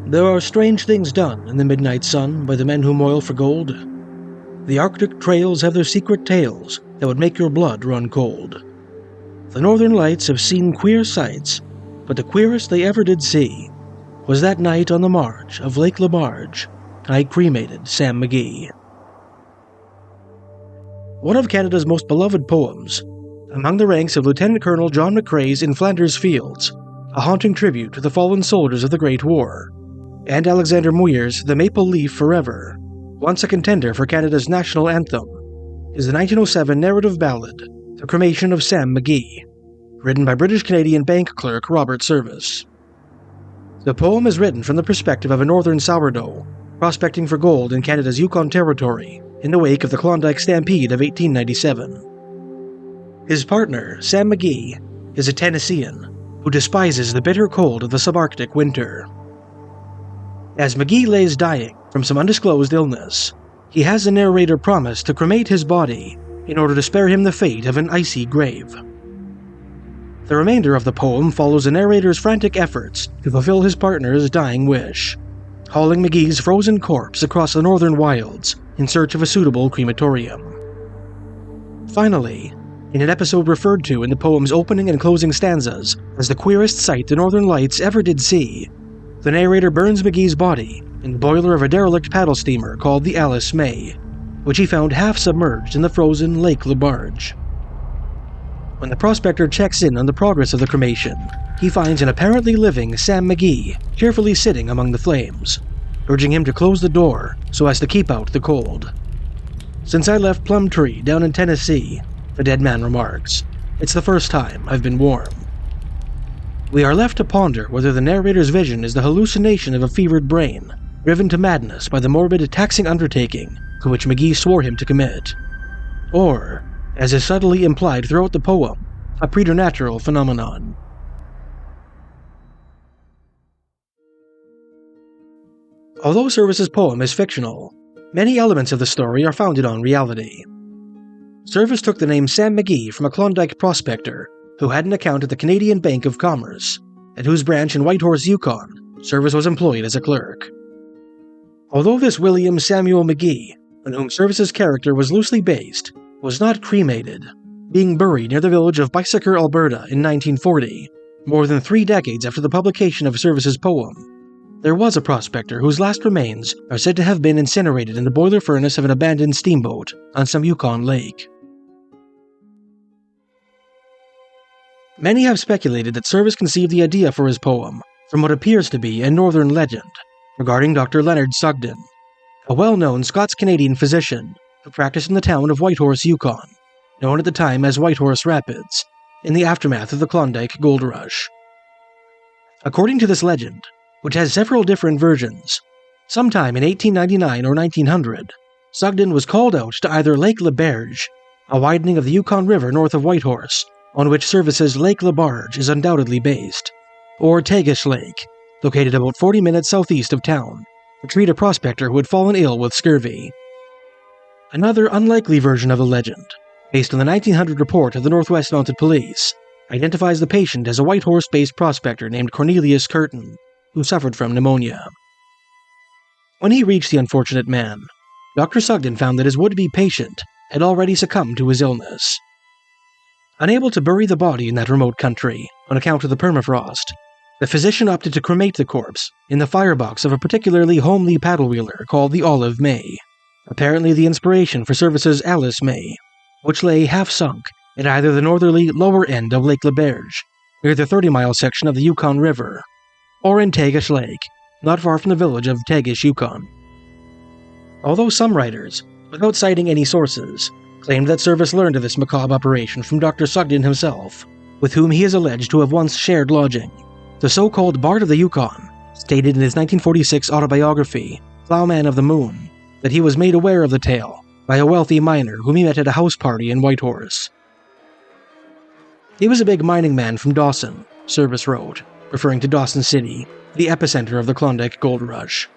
There are strange things done in the midnight sun by the men who moil for gold. The Arctic trails have their secret tales that would make your blood run cold. The Northern Lights have seen queer sights, but the queerest they ever did see was that night on the marge of Lake Lebarge. I cremated Sam McGee. One of Canada's most beloved poems, among the ranks of Lieutenant Colonel John McCrae's In Flanders Fields, a haunting tribute to the fallen soldiers of the Great War, and Alexander Muir's The Maple Leaf Forever, once a contender for Canada's national anthem, is the 1907 narrative ballad The Cremation of Sam McGee, written by British-Canadian bank clerk Robert Service. The poem is written from the perspective of a northern sourdough prospecting for gold in Canada's Yukon Territory in the wake of the Klondike Stampede of 1897. His partner, Sam McGee, is a Tennessean who despises the bitter cold of the subarctic winter. As McGee lays dying from some undisclosed illness, he has the narrator promise to cremate his body in order to spare him the fate of an icy grave. The remainder of the poem follows the narrator's frantic efforts to fulfill his partner's dying wish, hauling McGee's frozen corpse across the northern wilds in search of a suitable crematorium. Finally, in an episode referred to in the poem's opening and closing stanzas as the queerest sight the Northern Lights ever did see, the narrator burns McGee's body in the boiler of a derelict paddle steamer called the Alice May, which he found half submerged in the frozen Lake Lebarge. When the prospector checks in on the progress of the cremation, he finds an apparently living Sam McGee cheerfully sitting among the flames, urging him to close the door so as to keep out the cold. "Since I left Plumtree down in Tennessee," the dead man remarks, "it's the first time I've been warm." We are left to ponder whether the narrator's vision is the hallucination of a fevered brain, driven to madness by the morbid, taxing undertaking to which McGee swore him to commit, or, as is subtly implied throughout the poem, a preternatural phenomenon. Although Service's poem is fictional, many elements of the story are founded on reality. Service took the name Sam McGee from a Klondike prospector who had an account at the Canadian Bank of Commerce, at whose branch in Whitehorse, Yukon, Service was employed as a clerk. Although this William Samuel McGee, on whom Service's character was loosely based, was not cremated, being buried near the village of Bicycle, Alberta in 1940, more than 3 decades after the publication of Service's poem, there was a prospector whose last remains are said to have been incinerated in the boiler furnace of an abandoned steamboat on some Yukon lake. Many have speculated that Service conceived the idea for his poem from what appears to be a northern legend regarding Dr. Leonard Sugden, a well-known Scots-Canadian physician who practiced in the town of Whitehorse, Yukon, known at the time as Whitehorse Rapids, in the aftermath of the Klondike Gold Rush. According to this legend, which has several different versions, sometime in 1899 or 1900, Sugden was called out to either Lake Lebarge, a widening of the Yukon River north of Whitehorse, on which Service's Lake Lebarge is undoubtedly based, or Tagish Lake, located about 40 minutes southeast of town, to treat a prospector who had fallen ill with scurvy. Another unlikely version of the legend, based on the 1900 report of the Northwest Mounted Police, identifies the patient as a Whitehorse-based prospector named Cornelius Curtin, who suffered from pneumonia. When he reached the unfortunate man, Dr. Sugden found that his would-be patient had already succumbed to his illness. Unable to bury the body in that remote country on account of the permafrost, the physician opted to cremate the corpse in the firebox of a particularly homely paddle-wheeler called the Olive May, apparently the inspiration for Service's Alice May, which lay half-sunk at either the northerly lower end of Lake Lebarge, near the 30-mile section of the Yukon River, or in Tagish Lake, not far from the village of Tagish, Yukon. Although some writers, without citing any sources, claimed that Service learned of this macabre operation from Dr. Sugden himself, with whom he is alleged to have once shared lodging, the so-called Bard of the Yukon stated in his 1946 autobiography, Plowman of the Moon, that he was made aware of the tale by a wealthy miner whom he met at a house party in Whitehorse. He was a big mining man from Dawson, Service wrote, referring to Dawson City, the epicenter of the Klondike Gold Rush,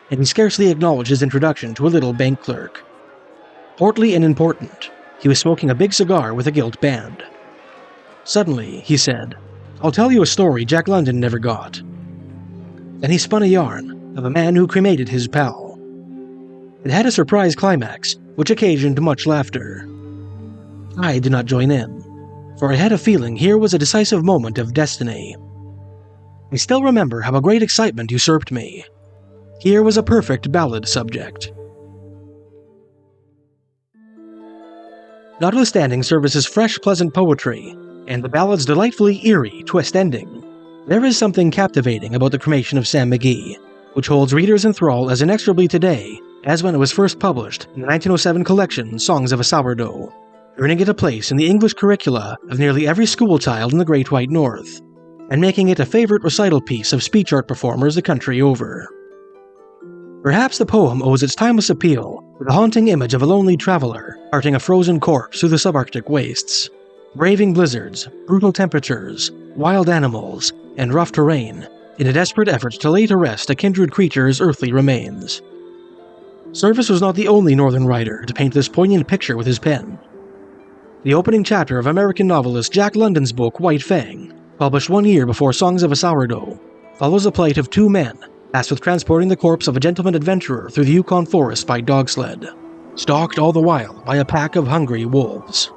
and he scarcely acknowledged his introduction to a little bank clerk. Portly and important, he was smoking a big cigar with a gilt band. Suddenly, he said, "I'll tell you a story Jack London never got." Then he spun a yarn, of a man who cremated his pal. It had a surprise climax, which occasioned much laughter. I did not join in, for I had a feeling here was a decisive moment of destiny. I still remember how a great excitement usurped me. Here was a perfect ballad subject. Notwithstanding Service's fresh, pleasant poetry, and the ballad's delightfully eerie twist ending, there is something captivating about the Cremation of Sam McGee, which holds readers in thrall as inexorably today as when it was first published in the 1907 collection Songs of a Sourdough, earning it a place in the English curricula of nearly every schoolchild in the Great White North, and making it a favorite recital piece of speech art performers the country over. Perhaps the poem owes its timeless appeal to the haunting image of a lonely traveler carting a frozen corpse through the subarctic wastes, braving blizzards, brutal temperatures, wild animals, and rough terrain in a desperate effort to lay to rest a kindred creature's earthly remains. Service was not the only northern writer to paint this poignant picture with his pen. The opening chapter of American novelist Jack London's book White Fang, published 1 year before Songs of a Sourdough, follows the plight of 2 men tasked with transporting the corpse of a gentleman adventurer through the Yukon forest by dog sled, stalked all the while by a pack of hungry wolves.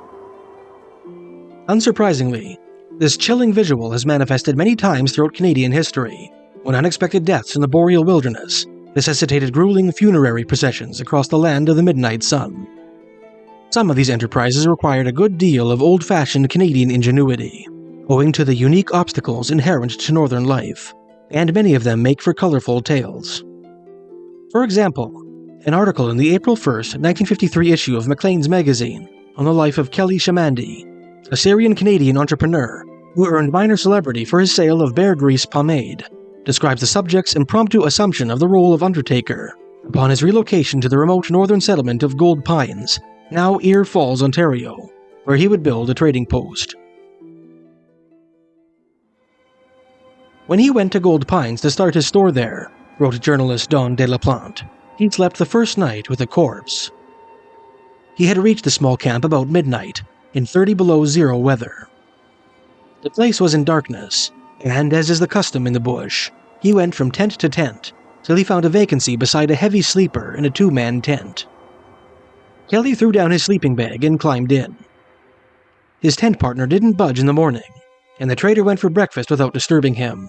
Unsurprisingly, this chilling visual has manifested many times throughout Canadian history, when unexpected deaths in the boreal wilderness necessitated grueling funerary processions across the land of the midnight sun. Some of these enterprises required a good deal of old-fashioned Canadian ingenuity, owing to the unique obstacles inherent to northern life, and many of them make for colorful tales. For example, an article in the April 1st, 1953 issue of Maclean's magazine on the life of Kelly Shamandi, a Syrian-Canadian entrepreneur who earned minor celebrity for his sale of bear grease pomade, describes the subject's impromptu assumption of the role of undertaker upon his relocation to the remote northern settlement of Gold Pines, now Ear Falls, Ontario, where he would build a trading post. When he went to Gold Pines to start his store there, wrote journalist Don de la Plante, he slept the first night with a corpse. He had reached the small camp about midnight, in 30 below zero weather. The place was in darkness, and as is the custom in the bush, he went from tent to tent, till he found a vacancy beside a heavy sleeper in a 2-man tent. Kelly threw down his sleeping bag and climbed in. His tent partner didn't budge in the morning, and the trader went for breakfast without disturbing him.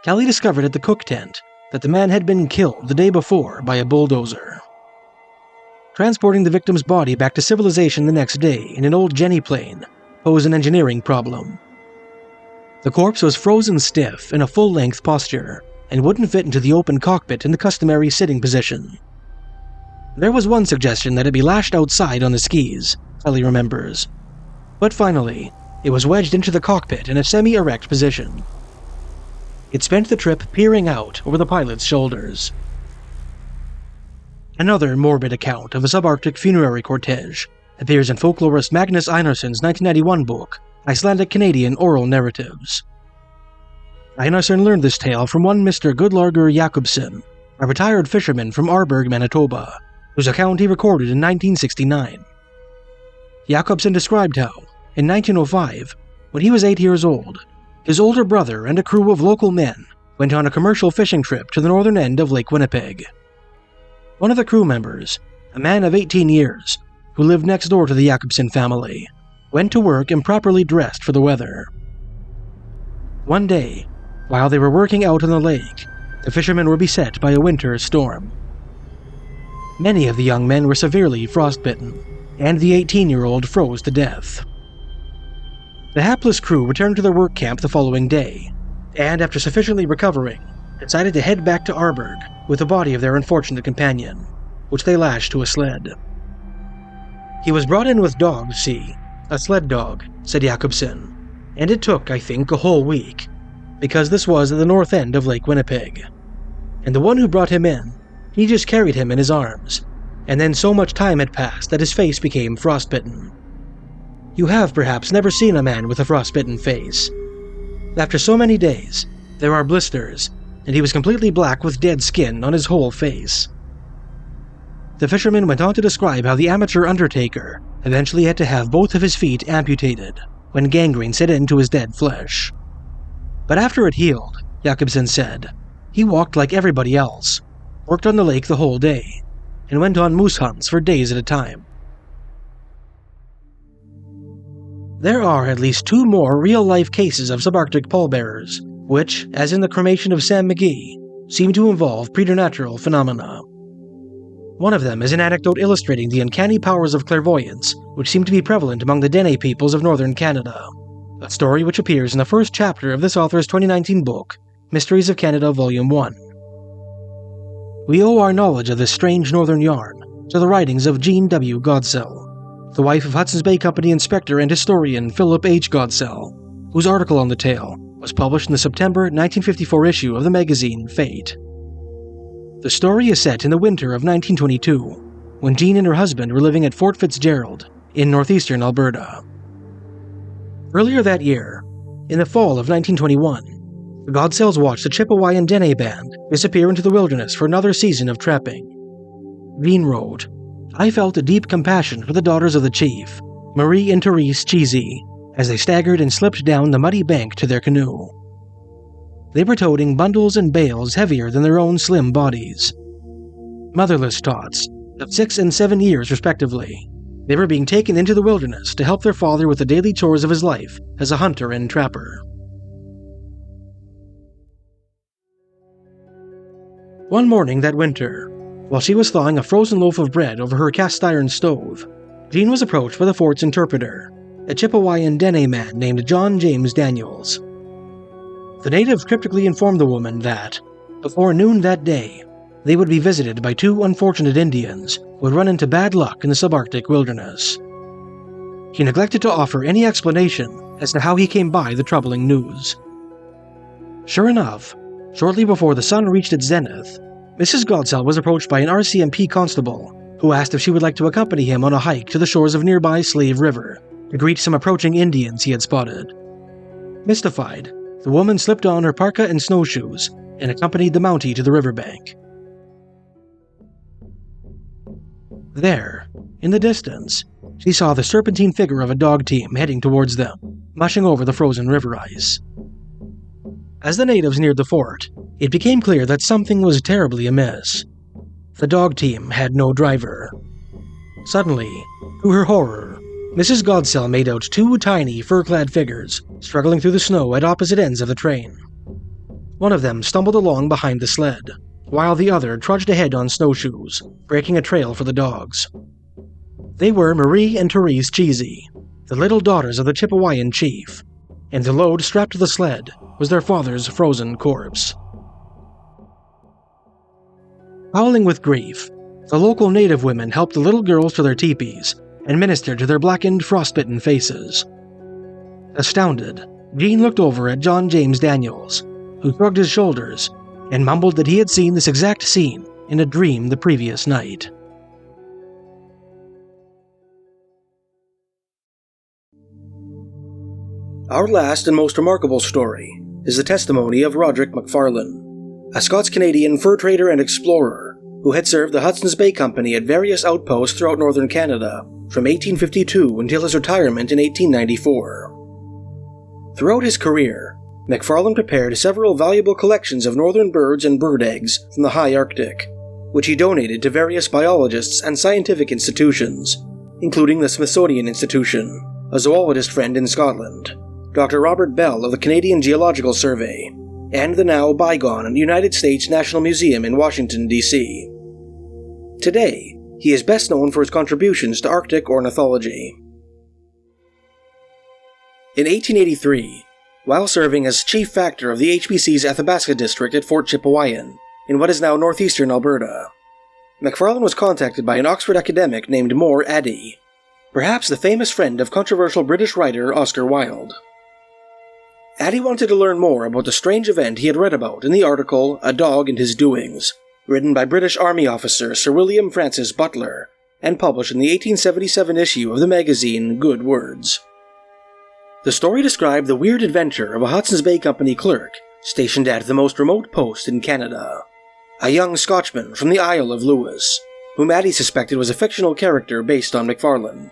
Kelly discovered at the cook tent that the man had been killed the day before by a bulldozer. Transporting the victim's body back to civilization the next day in an old Jenny plane posed an engineering problem. The corpse was frozen stiff in a full-length posture and wouldn't fit into the open cockpit in the customary sitting position. There was one suggestion that it be lashed outside on the skis, Kelly remembers. But finally, it was wedged into the cockpit in a semi-erect position. It spent the trip peering out over the pilot's shoulders. Another morbid account of a subarctic funerary cortege appears in folklorist Magnus Einarsson's 1991 book, Icelandic-Canadian Oral Narratives. Einarsson learned this tale from one Mr. Gudlarger Jakobsen, a retired fisherman from Arberg, Manitoba, whose account he recorded in 1969. Jakobsen described how, in 1905, when he was 8 years old, his older brother and a crew of local men went on a commercial fishing trip to the northern end of Lake Winnipeg. One of the crew members, a man of 18 years, who lived next door to the Jakobsen family, went to work improperly dressed for the weather. One day, while they were working out on the lake, the fishermen were beset by a winter storm. Many of the young men were severely frostbitten, and the 18-year-old froze to death. The hapless crew returned to their work camp the following day, and after sufficiently recovering, decided to head back to Arberg with the body of their unfortunate companion, which they lashed to a sled. He was brought in with dogs, see, a sled dog, said Jakobsen, and it took, I think, a whole week, because this was at the north end of Lake Winnipeg. And the one who brought him in, he just carried him in his arms, and then so much time had passed that his face became frostbitten. You have perhaps never seen a man with a frostbitten face. After so many days, there are blisters, and he was completely black with dead skin on his whole face. The fisherman went on to describe how the amateur undertaker eventually had to have both of his feet amputated when gangrene set into his dead flesh. But after it healed, Jakobsen said, He walked like everybody else, worked on the lake the whole day, and went on moose hunts for days at a time. There are at least 2 more real-life cases of subarctic pallbearers, which, as in the Cremation of Sam McGee, seem to involve preternatural phenomena. One of them is an anecdote illustrating the uncanny powers of clairvoyance which seem to be prevalent among the Dene peoples of northern Canada, a story which appears in the first chapter of this author's 2019 book, Mysteries of Canada Volume 1. We owe our knowledge of this strange northern yarn to the writings of Jean W. Godsell, the wife of Hudson's Bay Company inspector and historian Philip H. Godsell, whose article on the tale was published in the September 1954 issue of the magazine Fate. The story is set in the winter of 1922, when Jean and her husband were living at Fort Fitzgerald in northeastern Alberta. Earlier that year, in the fall of 1921, the Godsells watched the Chippewayan Dene Band disappear into the wilderness for another season of trapping. Jean wrote, "I felt a deep compassion for the daughters of the chief, Marie and Therese Cheesy, as they staggered and slipped down the muddy bank to their canoe. They were toting bundles and bales heavier than their own slim bodies. Motherless tots, of 6 and 7 years respectively, they were being taken into the wilderness to help their father with the daily chores of his life as a hunter and trapper." One morning that winter, while she was thawing a frozen loaf of bread over her cast-iron stove, Jean was approached by the fort's interpreter, a Chippewayan Dene man named John James Daniels. The native cryptically informed the woman that, before noon that day, they would be visited by 2 unfortunate Indians who had run into bad luck in the subarctic wilderness. He neglected to offer any explanation as to how he came by the troubling news. Sure enough, shortly before the sun reached its zenith, Mrs. Godsell was approached by an RCMP constable who asked if she would like to accompany him on a hike to the shores of nearby Slave River to greet some approaching Indians he had spotted. Mystified, the woman slipped on her parka and snowshoes and accompanied the Mountie to the riverbank. There, in the distance, she saw the serpentine figure of a dog team heading towards them, mushing over the frozen river ice. As the natives neared the fort, it became clear that something was terribly amiss. The dog team had no driver. Suddenly, to her horror, Mrs. Godsell made out 2 tiny, fur-clad figures struggling through the snow at opposite ends of the train. One of them stumbled along behind the sled, while the other trudged ahead on snowshoes, breaking a trail for the dogs. They were Marie and Therese Cheesy, the little daughters of the Chippewayan chief, and the load strapped to the sled was their father's frozen corpse. Howling with grief, the local native women helped the little girls to their teepees and ministered to their blackened, frostbitten faces. Astounded, Jean looked over at John James Daniels, who shrugged his shoulders and mumbled that he had seen this exact scene in a dream the previous night. Our last and most remarkable story is the testimony of Roderick MacFarlane, a Scots-Canadian fur trader and explorer who had served the Hudson's Bay Company at various outposts throughout northern Canada from 1852 until his retirement in 1894. Throughout his career, MacFarlane prepared several valuable collections of northern birds and bird eggs from the high Arctic, which he donated to various biologists and scientific institutions, including the Smithsonian Institution, a zoologist friend in Scotland, Dr. Robert Bell of the Canadian Geological Survey, and the now bygone United States National Museum in Washington, D.C. Today, he is best known for his contributions to Arctic ornithology. In 1883, while serving as chief factor of the HBC's Athabasca district at Fort Chipewyan, in what is now northeastern Alberta, MacFarlane was contacted by an Oxford academic named More Addy, perhaps the famous friend of controversial British writer Oscar Wilde. Addy wanted to learn more about the strange event he had read about in the article A Dog and His Doings, written by British Army officer Sir William Francis Butler, and published in the 1877 issue of the magazine Good Words. The story described the weird adventure of a Hudson's Bay Company clerk stationed at the most remote post in Canada, a young Scotchman from the Isle of Lewis, whom Addy suspected was a fictional character based on MacFarlane.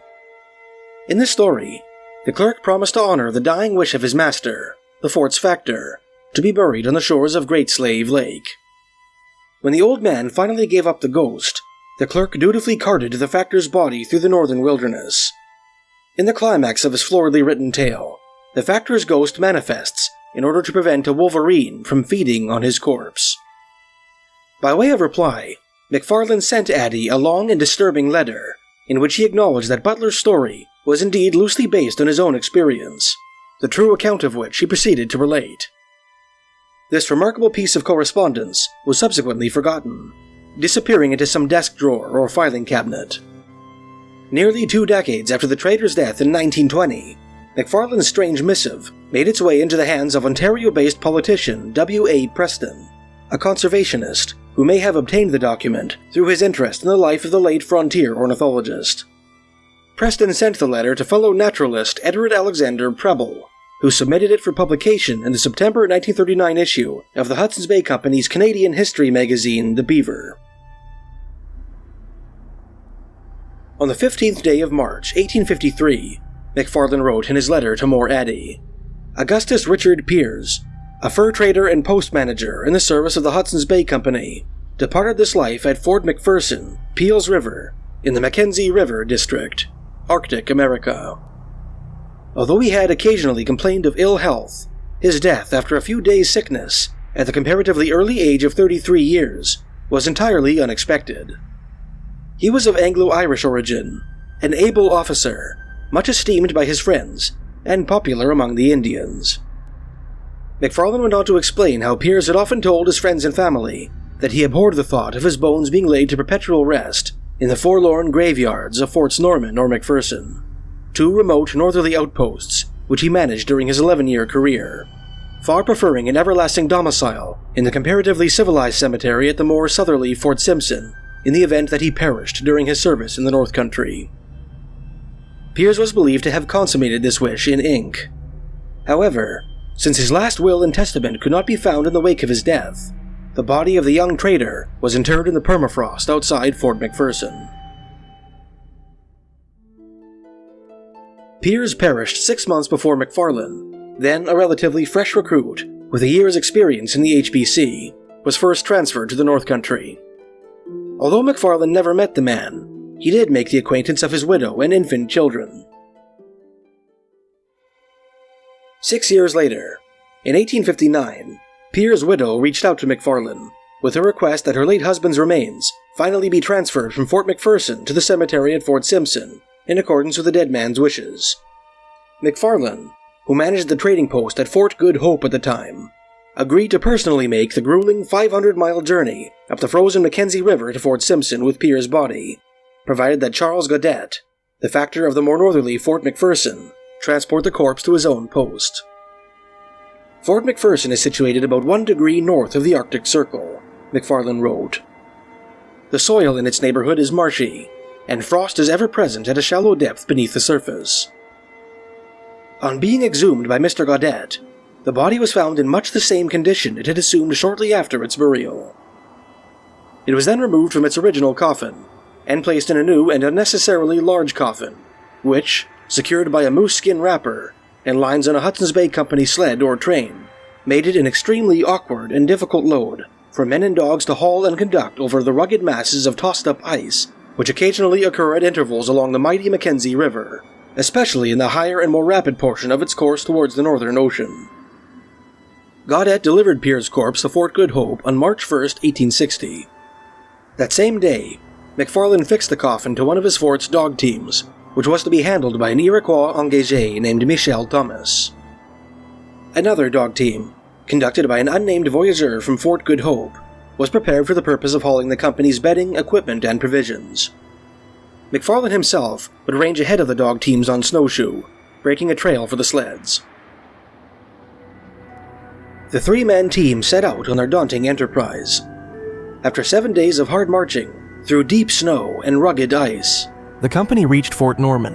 In this story, the clerk promised to honor the dying wish of his master, the fort's factor, to be buried on the shores of Great Slave Lake. When the old man finally gave up the ghost, the clerk dutifully carted the factor's body through the northern wilderness. In the climax of his floridly written tale, the factor's ghost manifests in order to prevent a wolverine from feeding on his corpse. By way of reply, MacFarlane sent Addie a long and disturbing letter, in which he acknowledged that Butler's story was indeed loosely based on his own experience, the true account of which he proceeded to relate. This remarkable piece of correspondence was subsequently forgotten, disappearing into some desk drawer or filing cabinet. Nearly 2 decades after the trader's death in 1920, MacFarlane's strange missive made its way into the hands of Ontario-based politician W.A. Preston, a conservationist who may have obtained the document through his interest in the life of the late frontier ornithologist. Preston sent the letter to fellow naturalist Edward Alexander Preble, who submitted it for publication in the September 1939 issue of the Hudson's Bay Company's Canadian history magazine, The Beaver. On the 15th day of March, 1853, MacFarlane wrote in his letter to Moore Addy, Augustus Richard Piers, a fur trader and post manager in the service of the Hudson's Bay Company, departed this life at Fort McPherson, Peel's River, in the Mackenzie River District, Arctic America. Although he had occasionally complained of ill health, his death after a few days' sickness, at the comparatively early age of 33 years, was entirely unexpected. He was of Anglo-Irish origin, an able officer, much esteemed by his friends, and popular among the Indians. MacFarlane went on to explain how Piers had often told his friends and family that he abhorred the thought of his bones being laid to perpetual rest in the forlorn graveyards of Forts Norman or McPherson, 2 remote northerly outposts which he managed during his 11-year career, far preferring an everlasting domicile in the comparatively civilized cemetery at the more southerly Fort Simpson in the event that he perished during his service in the North Country. Piers was believed to have consummated this wish in ink. However, since his last will and testament could not be found in the wake of his death, the body of the young trader was interred in the permafrost outside Fort McPherson. Piers perished 6 months before MacFarlane, then a relatively fresh recruit with a year's experience in the HBC, was first transferred to the North Country. Although MacFarlane never met the man, he did make the acquaintance of his widow and infant children. 6 years later, in 1859, Piers' widow reached out to MacFarlane with a request that her late husband's remains finally be transferred from Fort McPherson to the cemetery at Fort Simpson, in accordance with the dead man's wishes. MacFarlane, who managed the trading post at Fort Good Hope at the time, agreed to personally make the grueling 500-mile journey up the frozen Mackenzie River to Fort Simpson with Piers' body, provided that Charles Godet, the factor of the more northerly Fort McPherson, transport the corpse to his own post. Fort McPherson is situated about 1 degree north of the Arctic Circle, MacFarlane wrote. The soil in its neighborhood is marshy, and frost is ever present at a shallow depth beneath the surface. On being exhumed by Mr. Godet, the body was found in much the same condition it had assumed shortly after its burial. It was then removed from its original coffin, and placed in a new and unnecessarily large coffin, which, secured by a moose skin wrapper, and lines on a Hudson's Bay Company sled or train, made it an extremely awkward and difficult load for men and dogs to haul and conduct over the rugged masses of tossed-up ice which occasionally occur at intervals along the mighty Mackenzie River, especially in the higher and more rapid portion of its course towards the Northern Ocean. Godet delivered Piers' corpse to Fort Good Hope on March 1, 1860. That same day, MacFarlane fixed the coffin to one of his fort's dog teams, which was to be handled by an Iroquois engagé named Michel Thomas. Another dog team, conducted by an unnamed voyageur from Fort Good Hope, was prepared for the purpose of hauling the company's bedding, equipment, and provisions. MacFarlane himself would range ahead of the dog teams on snowshoe, breaking a trail for the sleds. The 3-man team set out on their daunting enterprise. After 7 days of hard marching through deep snow and rugged ice, the company reached Fort Norman,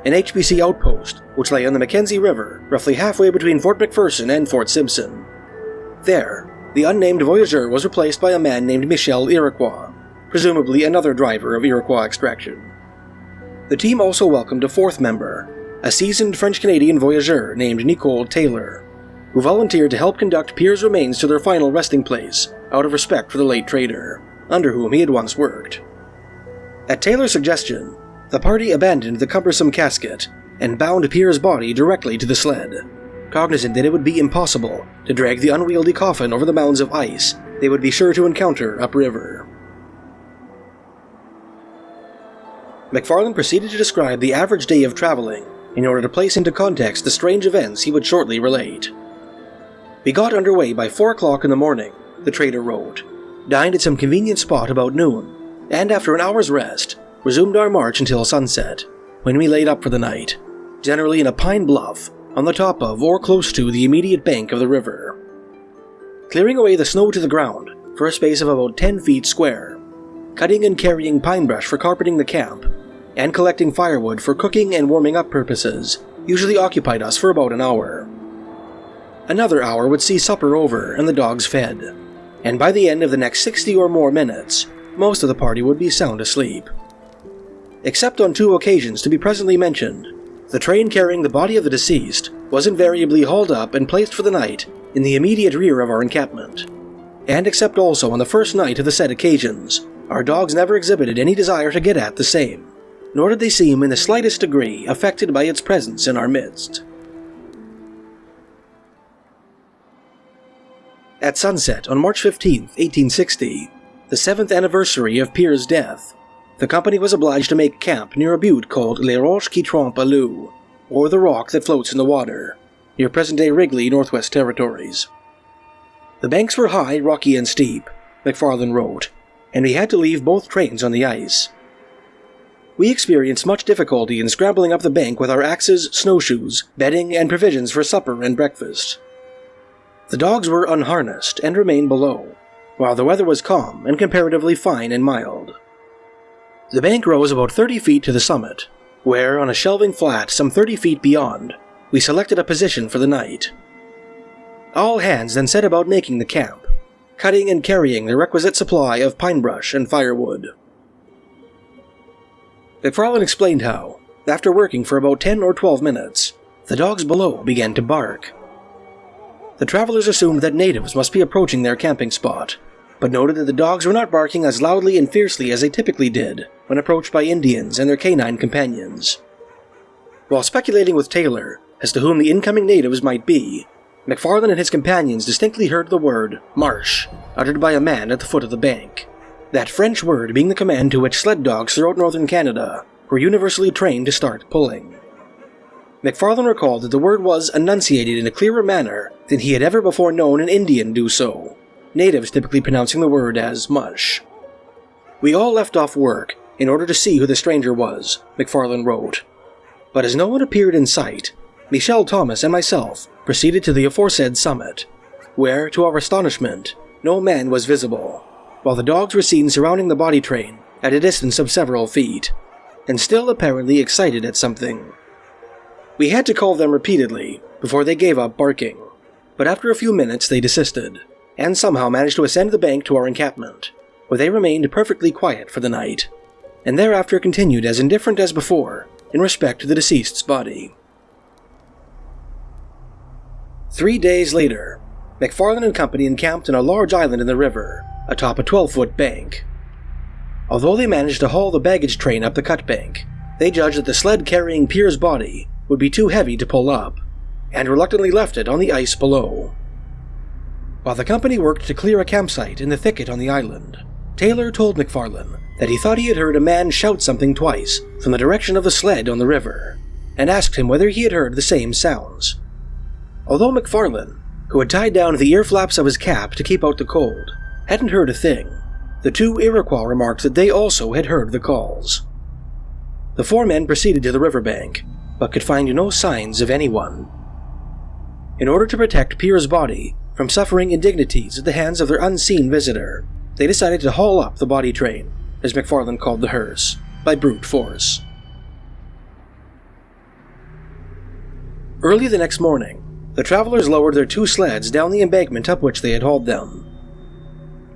an HBC outpost which lay on the Mackenzie River roughly halfway between Fort McPherson and Fort Simpson. There, the unnamed voyageur was replaced by a man named Michel Iroquois, presumably another driver of Iroquois extraction. The team also welcomed a 4th member, a seasoned French-Canadian voyageur named Nicole Taylor. who volunteered to help conduct Pierre's remains to their final resting place out of respect for the late trader, under whom he had once worked. At Taylor's suggestion, the party abandoned the cumbersome casket and bound Pierre's body directly to the sled, cognizant that it would be impossible to drag the unwieldy coffin over the mounds of ice they would be sure to encounter upriver. MacFarlane proceeded to describe the average day of traveling in order to place into context the strange events he would shortly relate. "We got underway by 4 o'clock in the morning," the trader wrote, "dined at some convenient spot about noon, and after an hour's rest, resumed our march until sunset, when we laid up for the night, generally in a pine bluff on the top of or close to the immediate bank of the river. Clearing away the snow to the ground for a space of about 10 feet square, cutting and carrying pine brush for carpeting the camp, and collecting firewood for cooking and warming up purposes usually occupied us for about an hour. Another hour would see supper over and the dogs fed, and by the end of the next 60 or more minutes, most of the party would be sound asleep. Except on 2 occasions to be presently mentioned, the train carrying the body of the deceased was invariably hauled up and placed for the night in the immediate rear of our encampment. And except also on the first night of the said occasions, our dogs never exhibited any desire to get at the same, nor did they seem in the slightest degree affected by its presence in our midst." At sunset on March 15, 1860, the 7th anniversary of Pierre's death, the company was obliged to make camp near a butte called Les Roches qui Trempent à l'eau, or the rock that floats in the water, near present-day Wrigley, Northwest Territories. "The banks were high, rocky, and steep," MacFarlane wrote, "and we had to leave both trains on the ice. We experienced much difficulty in scrambling up the bank with our axes, snowshoes, bedding, and provisions for supper and breakfast. The dogs were unharnessed and remained below, while the weather was calm and comparatively fine and mild. The bank rose about 30 feet to the summit, where, on a shelving flat some 30 feet beyond, we selected a position for the night. All hands then set about making the camp, cutting and carrying the requisite supply of pine brush and firewood." MacFarlane explained how, after working for about 10 or 12 minutes, the dogs below began to bark. The travelers assumed that natives must be approaching their camping spot, but noted that the dogs were not barking as loudly and fiercely as they typically did when approached by Indians and their canine companions. While speculating with Taylor as to whom the incoming natives might be, MacFarlane and his companions distinctly heard the word "marsh" uttered by a man at the foot of the bank, that French word being the command to which sled dogs throughout northern Canada were universally trained to start pulling. MacFarlane recalled that the word was enunciated in a clearer manner than he had ever before known an Indian do so, natives typically pronouncing the word as mush. "We all left off work in order to see who the stranger was," MacFarlane wrote. "But as no one appeared in sight, Michel Thomas and myself proceeded to the aforesaid summit, where, to our astonishment, no man was visible, while the dogs were seen surrounding the body train at a distance of several feet, and still apparently excited at something. We had to call them repeatedly before they gave up barking, but after a few minutes they desisted, and somehow managed to ascend the bank to our encampment, where they remained perfectly quiet for the night, and thereafter continued as indifferent as before in respect to the deceased's body." 3 days later, MacFarlane and company encamped on a large island in the river, atop a 12-foot bank. Although they managed to haul the baggage train up the cut bank, they judged that the sled carrying Pierre's body would be too heavy to pull up, and reluctantly left it on the ice below. While the company worked to clear a campsite in the thicket on the island, Taylor told MacFarlane that he thought he had heard a man shout something twice from the direction of the sled on the river, and asked him whether he had heard the same sounds. Although MacFarlane, who had tied down the ear flaps of his cap to keep out the cold, hadn't heard a thing, the 2 Iroquois remarked that they also had heard the calls. The 4 men proceeded to the riverbank, but could find no signs of anyone. In order to protect Pierre's body from suffering indignities at the hands of their unseen visitor, they decided to haul up the body train, as MacFarlane called the hearse, by brute force. Early the next morning, the travelers lowered their 2 sleds down the embankment up which they had hauled them.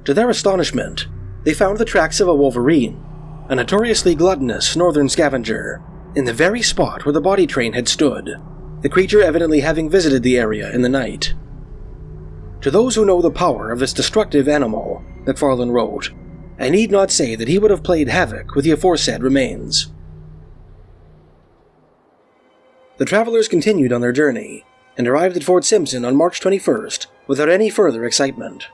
To their astonishment, they found the tracks of a wolverine, a notoriously gluttonous northern scavenger, in the very spot where the body train had stood, the creature evidently having visited the area in the night. To those who know the power of this destructive animal, MacFarlane wrote, I need not say that he would have played havoc with the aforesaid remains. The travelers continued on their journey, and arrived at Fort Simpson on March 21st without any further excitement.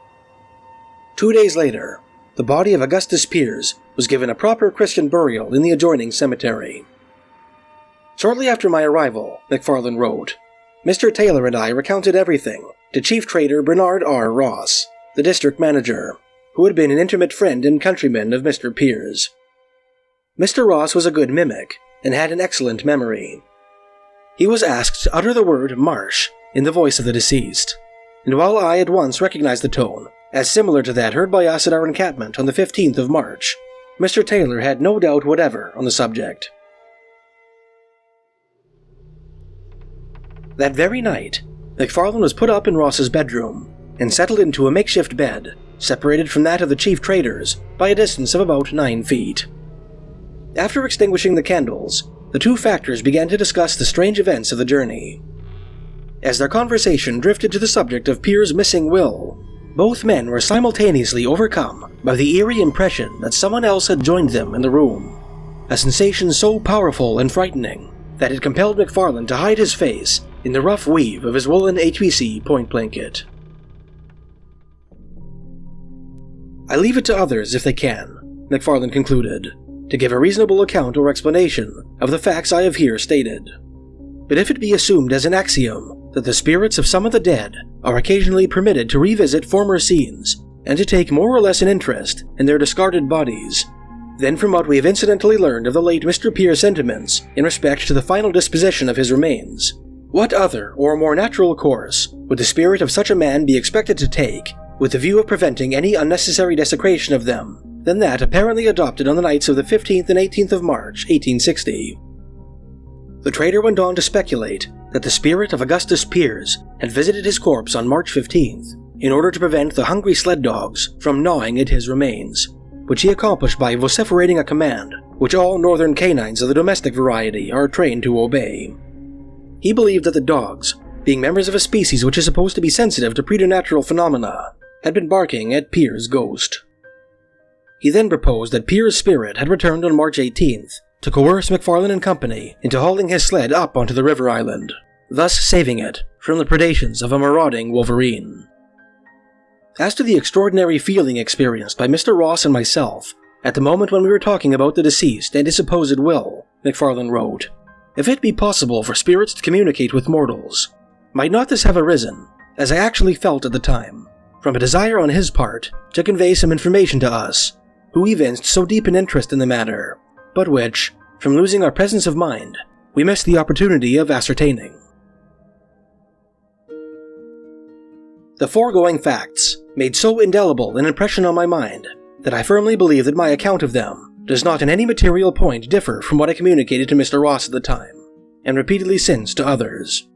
2 days later, the body of Augustus Piers was given a proper Christian burial in the adjoining cemetery. Shortly after my arrival, MacFarlane wrote, Mr. Taylor and I recounted everything to Chief Trader Bernard R. Ross, the district manager, who had been an intimate friend and countryman of Mr. Piers. Mr. Ross was a good mimic, and had an excellent memory. He was asked to utter the word marsh in the voice of the deceased, and while I at once recognized the tone as similar to that heard by us at our encampment on the 15th of March, Mr. Taylor had no doubt whatever on the subject. That very night, MacFarlane was put up in Ross's bedroom and settled into a makeshift bed, separated from that of the chief traders by a distance of about 9 feet. After extinguishing the candles, the two factors began to discuss the strange events of the journey. As their conversation drifted to the subject of Piers' missing will, both men were simultaneously overcome by the eerie impression that someone else had joined them in the room, a sensation so powerful and frightening that it compelled MacFarlane to hide his face in the rough weave of his woolen HVC point blanket. I leave it to others, if they can, MacFarlane concluded, to give a reasonable account or explanation of the facts I have here stated. But if it be assumed as an axiom that the spirits of some of the dead are occasionally permitted to revisit former scenes and to take more or less an interest in their discarded bodies, then from what we have incidentally learned of the late Mr. Piers' sentiments in respect to the final disposition of his remains, what other or more natural course would the spirit of such a man be expected to take with the view of preventing any unnecessary desecration of them than that apparently adopted on the nights of the 15th and 18th of March, 1860. The trader went on to speculate that the spirit of Augustus Piers had visited his corpse on March 15th in order to prevent the hungry sled dogs from gnawing at his remains, which he accomplished by vociferating a command which all northern canines of the domestic variety are trained to obey. He believed that the dogs, being members of a species which is supposed to be sensitive to preternatural phenomena, had been barking at Piers' ghost. He then proposed that Piers' spirit had returned on March 18th to coerce MacFarlane and company into hauling his sled up onto the river island, thus saving it from the predations of a marauding wolverine. As to the extraordinary feeling experienced by Mr. Ross and myself at the moment when we were talking about the deceased and his supposed will, MacFarlane wrote, if it be possible for spirits to communicate with mortals, might not this have arisen, as I actually felt at the time, from a desire on his part to convey some information to us, who evinced so deep an interest in the matter, but which, from losing our presence of mind, we missed the opportunity of ascertaining. The foregoing facts made so indelible an impression on my mind that I firmly believe that my account of them does not in any material point differ from what I communicated to Mr. Ross at the time, and repeatedly since to others.